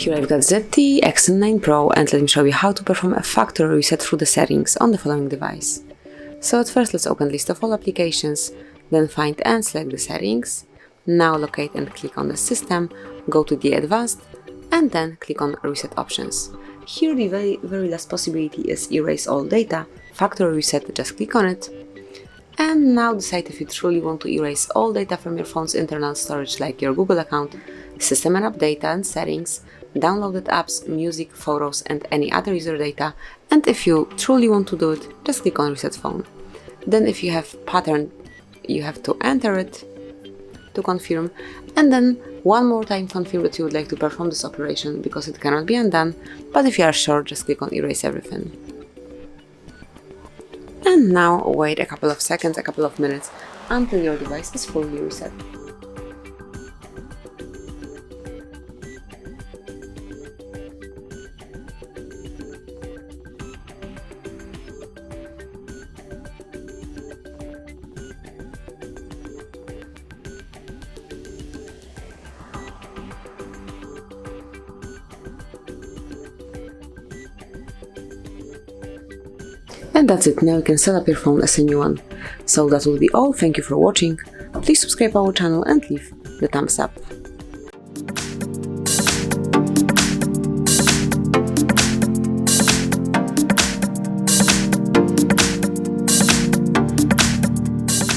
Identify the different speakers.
Speaker 1: Here I've got ZTE Axon 9 Pro, and let me show you how to perform a factory reset through the settings on the following device. So at first let's open list of all applications, then find and select the settings. Now locate and click on the system, go to the advanced, and then click on reset options. Here the very last possibility is erase all data, factory reset, just click on it. And now decide if you truly want to erase all data from your phone's internal storage, like your Google account, system and app data and settings, downloaded apps, music, photos and any other user data, and if you truly want to do it, just click on reset phone. Then if you have pattern, you have to enter it to confirm, and then one more time confirm that you would like to perform this operation because it cannot be undone, but if you are sure, just click on erase everything. And now wait a couple of seconds, a couple of minutes until your device is fully reset. And that's it, now you can set up your phone as a new one. So that will be all, thank you for watching, please subscribe our channel and leave the thumbs up.